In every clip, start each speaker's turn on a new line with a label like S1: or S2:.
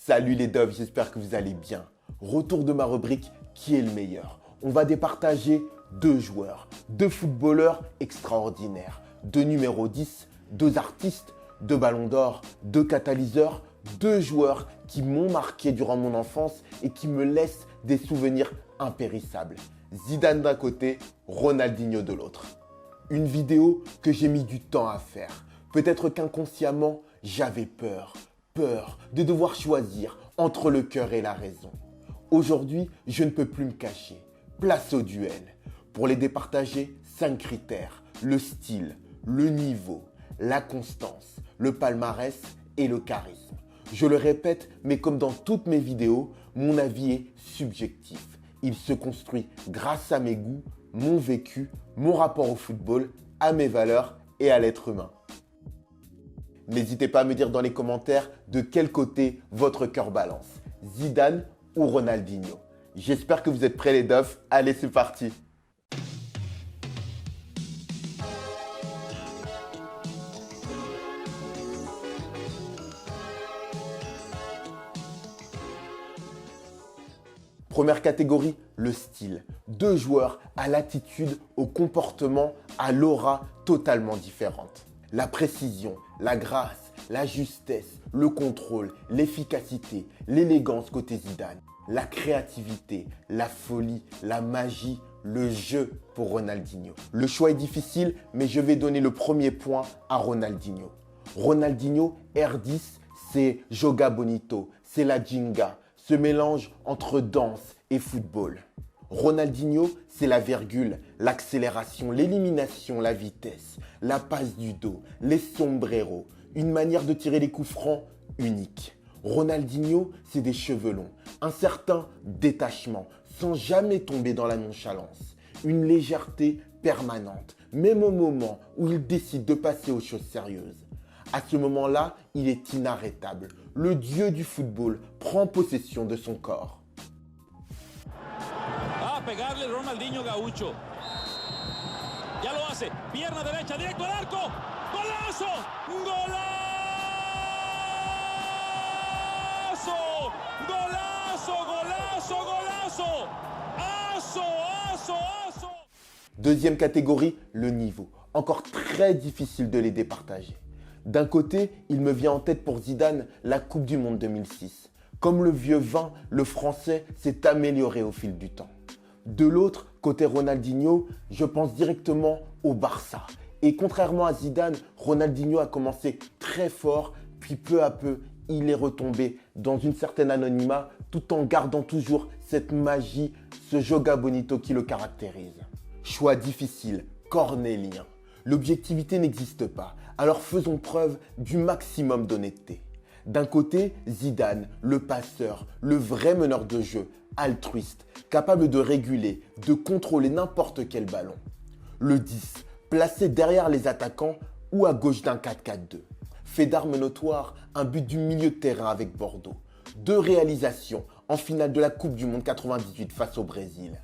S1: Salut les doves, j'espère que vous allez bien. Retour de ma rubrique Qui est le meilleur? On va départager deux joueurs, deux footballeurs extraordinaires, deux numéros 10, deux artistes, deux ballons d'or, deux catalyseurs, deux joueurs qui m'ont marqué durant mon enfance et qui me laissent des souvenirs impérissables. Zidane d'un côté, Ronaldinho de l'autre. Une vidéo que j'ai mis du temps à faire. Peut-être qu'inconsciemment, j'avais peur de devoir choisir entre le cœur et la raison. Aujourd'hui, je ne peux plus me cacher. Place au duel. Pour les départager, 5 critères. Le style, le niveau, la constance, le palmarès et le charisme. Je le répète, mais comme dans toutes mes vidéos, mon avis est subjectif. Il se construit grâce à mes goûts, mon vécu, mon rapport au football, à mes valeurs et à l'être humain. N'hésitez pas à me dire dans les commentaires de quel côté votre cœur balance, Zidane ou Ronaldinho. J'espère que vous êtes prêts les doves. Allez, c'est parti. Première catégorie, le style. Deux joueurs à l'attitude, au comportement, à l'aura totalement différente. La précision, la grâce, la justesse, le contrôle, l'efficacité, l'élégance côté Zidane, la créativité, la folie, la magie, le jeu pour Ronaldinho. Le choix est difficile, mais je vais donner le premier point à Ronaldinho. Ronaldinho, R10, c'est Joga Bonito, c'est la Ginga, ce mélange entre danse et football. Ronaldinho, c'est la virgule, l'accélération, l'élimination, la vitesse, la passe du dos, les sombreros, une manière de tirer les coups francs unique. Ronaldinho, c'est des cheveux longs, un certain détachement, sans jamais tomber dans la nonchalance, une légèreté permanente, même au moment où il décide de passer aux choses sérieuses. À ce moment-là, il est inarrêtable. Le dieu du football prend possession de son corps.
S2: Pegarle Ronaldinho Gaucho. Ya lo hace. Pierna derecha, directo al arco. ¡Golazo! ¡Golazo! ¡Golazo! ¡Golazo! ¡Golazo! ¡Aso! ¡Aso! ¡Aso!
S1: Deuxième catégorie, le niveau. Encore très difficile de les départager. D'un côté, il me vient en tête pour Zidane la Coupe du Monde 2006. Comme le vieux vin, le français s'est amélioré au fil du temps. De l'autre, côté Ronaldinho, je pense directement au Barça. Et contrairement à Zidane, Ronaldinho a commencé très fort, puis peu à peu, il est retombé dans une certaine anonymat, tout en gardant toujours cette magie, ce Joga Bonito qui le caractérise. Choix difficile, cornélien. L'objectivité n'existe pas, alors faisons preuve du maximum d'honnêteté. D'un côté, Zidane, le passeur, le vrai meneur de jeu, altruiste, capable de réguler, de contrôler n'importe quel ballon. Le 10, placé derrière les attaquants ou à gauche d'un 4-4-2. Fait d'armes notoire, un but du milieu de terrain avec Bordeaux. 2 réalisations en finale de la Coupe du Monde 98 face au Brésil.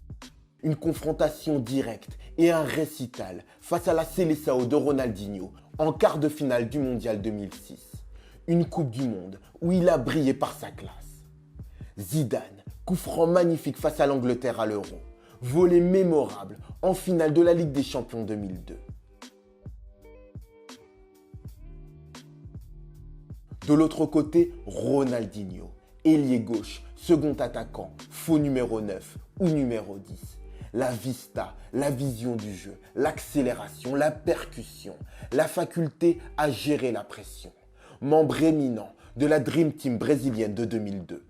S1: Une confrontation directe et un récital face à la Seleção de Ronaldinho en quart de finale du Mondial 2006. Une Coupe du Monde où il a brillé par sa classe. Zidane, coup franc magnifique face à l'Angleterre à l'Euro. Volée mémorable en finale de la Ligue des Champions 2002. De l'autre côté, Ronaldinho, ailier gauche, second attaquant, faux numéro 9 ou numéro 10. La vista, la vision du jeu, l'accélération, la percussion, la faculté à gérer la pression. Membre éminent de la Dream Team brésilienne de 2002.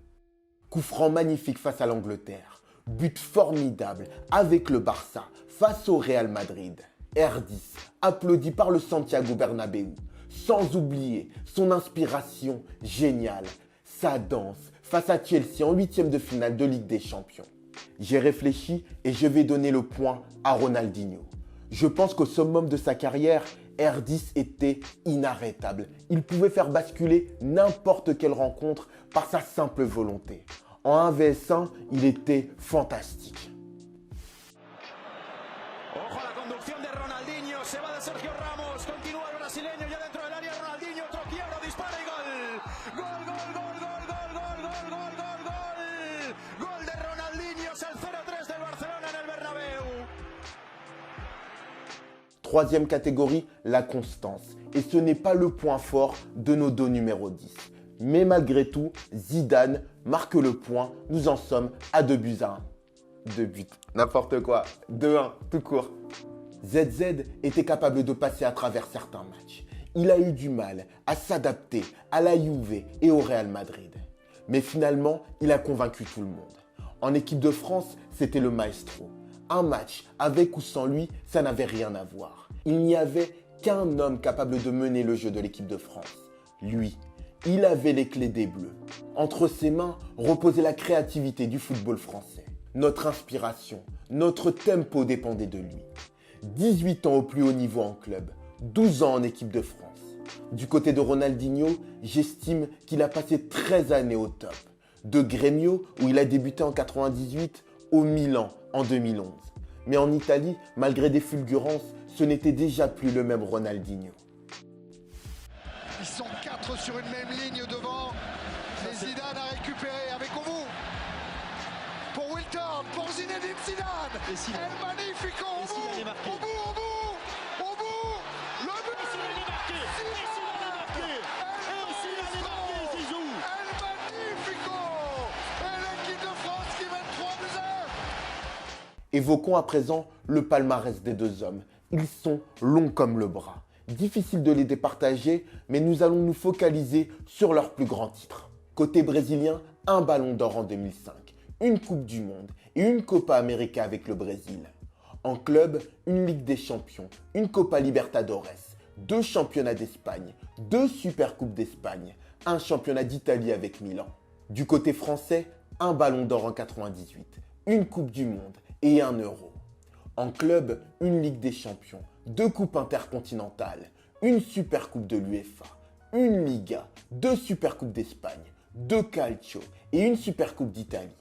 S1: Coup franc magnifique face à l'Angleterre. But formidable avec le Barça face au Real Madrid. R10, applaudi par le Santiago Bernabéu. Sans oublier son inspiration géniale, sa danse face à Chelsea en 8e de finale de Ligue des Champions. J'ai réfléchi et je vais donner le point à Ronaldinho. Je pense qu'au summum de sa carrière, R10 était inarrêtable. Il pouvait faire basculer n'importe quelle rencontre par sa simple volonté. En 1 vs 1, il était fantastique.
S2: Ojo a la conducción de Ronaldinho, se va de Sergio Ramos, continúa el brasileño ya dentro del área, Ronaldinho, otro quiebra, dispara y gol. Gol, gol, gol, gol, gol, gol, gol.
S1: Troisième catégorie, la constance. Et ce n'est pas le point fort de nos deux numéros 10. Mais malgré tout, Zidane marque le point. Nous en sommes à 2-1. 2 buts, n'importe quoi. 2-1, tout court. ZZ était capable de passer à travers certains matchs. Il a eu du mal à s'adapter à la Juve et au Real Madrid. Mais finalement, il a convaincu tout le monde. En équipe de France, c'était le maestro. Un match, avec ou sans lui, ça n'avait rien à voir. Il n'y avait qu'un homme capable de mener le jeu de l'équipe de France. Lui, il avait les clés des Bleus. Entre ses mains reposait la créativité du football français. Notre inspiration, notre tempo dépendait de lui. 18 ans au plus haut niveau en club, 12 ans en équipe de France. Du côté de Ronaldinho, j'estime qu'il a passé 13 années au top. De Grêmio, où il a débuté en 98, au Milan en 2011. Mais en Italie, malgré des fulgurances, ce n'était déjà plus le même Ronaldinho.
S3: Ils sont 4 sur une même ligne devant. Et Zidane a récupéré avec vous. Pour Wilton, pour Zinedine Zidane. El Magnifico au bout, au bout, au bout, au bout. Le but. El Magnifico. Et l'équipe de France qui mène 3-1.
S1: Évoquons à présent le palmarès des deux hommes. Ils sont longs comme le bras. Difficile de les départager, mais nous allons nous focaliser sur leurs plus grands titres. Côté brésilien, un ballon d'or en 2005, une Coupe du Monde et une Copa América avec le Brésil. En club, une Ligue des Champions, une Copa Libertadores, 2 championnats d'Espagne, 2 Supercoupes d'Espagne, un championnat d'Italie avec Milan. Du côté français, un ballon d'or en 98, une Coupe du Monde et un Euro. En club, une Ligue des Champions, 2 coupes intercontinentales, une Supercoupe de l'UEFA, une Liga, 2 Supercoupes d'Espagne, 2 Calcio et une Supercoupe d'Italie.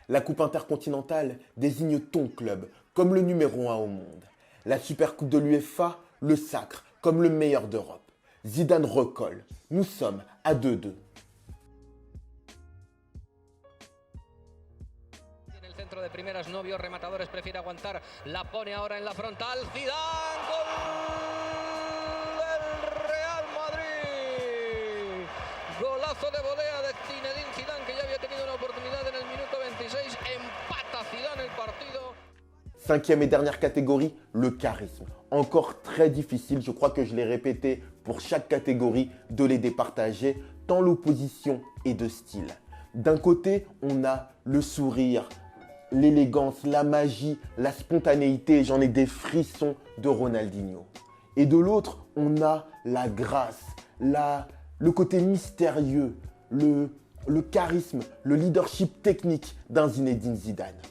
S1: La Coupe intercontinentale désigne ton club comme le numéro 1 au monde. La Supercoupe de l'UEFA le sacre comme le meilleur d'Europe. Zidane recolle. Nous sommes à 2-2.
S4: Centro de primeras, no vio rematadores, prefiere aguantar, la pone ahora en la frontal, Zidane, gol del Real Madrid, golazo de volea de Zinedine Zidane, que ya había tenido una oportunidad en el minuto 26, empata Zidane el partido.
S1: Cinquième et dernière catégorie, le charisme. Encore très difficile, je crois que je l'ai répété pour chaque catégorie, de les départager, tant l'opposition est de style. D'un côté, on a le sourire, l'élégance, la magie, la spontanéité, j'en ai des frissons de Ronaldinho. Et de l'autre, on a la grâce, le côté mystérieux, le charisme, le leadership technique d'un Zinedine Zidane.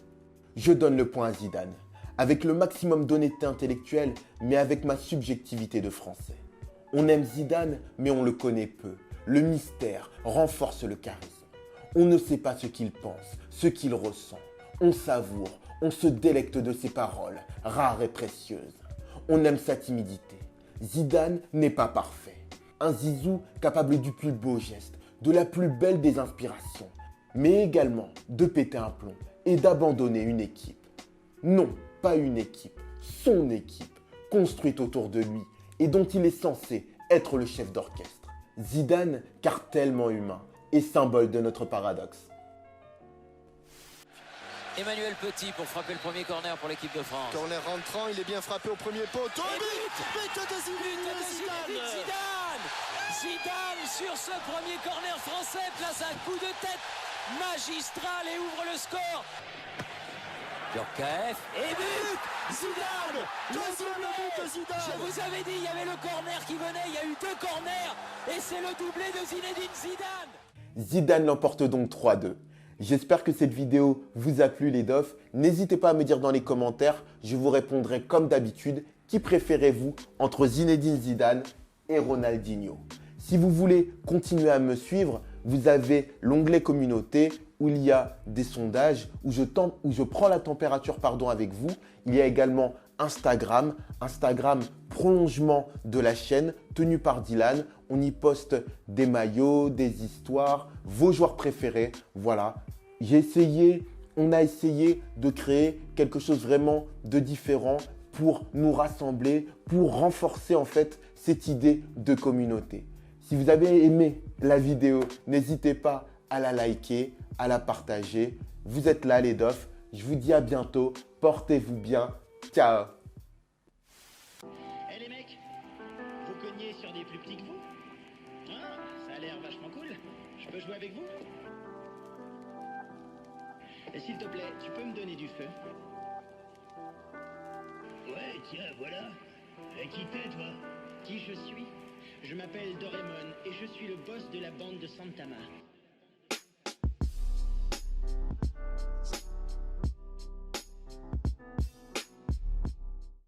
S1: Je donne le point à Zidane, avec le maximum d'honnêteté intellectuelle, mais avec ma subjectivité de français. On aime Zidane, mais on le connaît peu. Le mystère renforce le charisme. On ne sait pas ce qu'il pense, ce qu'il ressent. On savoure, on se délecte de ses paroles, rares et précieuses. On aime sa timidité. Zidane n'est pas parfait. Un zizou capable du plus beau geste, de la plus belle des inspirations, mais également de péter un plomb et d'abandonner une équipe. Non, pas une équipe, son équipe, construite autour de lui et dont il est censé être le chef d'orchestre. Zidane, car tellement humain, est symbole de notre paradoxe.
S5: Emmanuel Petit pour frapper le premier corner pour l'équipe de France.
S3: Corner rentrant, il est bien frappé au premier poteau.
S5: But de Zinedine Zidane. Zidane sur ce premier corner français place un coup de tête magistral et ouvre le score. Djorkaeff et but. Zidane. Deuxième but de Zidane. Je vous avais dit, il y avait le corner qui venait, il y a eu 2 corners et c'est le doublé de Zinedine Zidane.
S1: Zidane l'emporte donc 3-2. J'espère que cette vidéo vous a plu les dofs. N'hésitez pas à me dire dans les commentaires, je vous répondrai comme d'habitude, qui préférez-vous entre Zinedine Zidane et Ronaldinho. Si vous voulez continuer à me suivre, vous avez l'onglet communauté où il y a des sondages, où je prends la température avec vous. Il y a également Instagram prolongement de la chaîne, tenu par Dylan. On y poste des maillots, des histoires, vos joueurs préférés. Voilà, on a essayé de créer quelque chose vraiment de différent pour nous rassembler, pour renforcer en fait cette idée de communauté. Si vous avez aimé la vidéo, n'hésitez pas à la liker, à la partager. Vous êtes là les dofs. Je vous dis à bientôt. Portez-vous bien. Ciao.
S6: Eh les mecs, vous cognez sur des plus petits que vous? Hein? Ça a l'air vachement cool. Je peux jouer avec vous? Et s'il te plaît, tu peux me donner du feu? Ouais, tiens, voilà. Et qui t'es, toi? Qui je suis? Je m'appelle Doraemon et je suis le boss de la bande de Santama.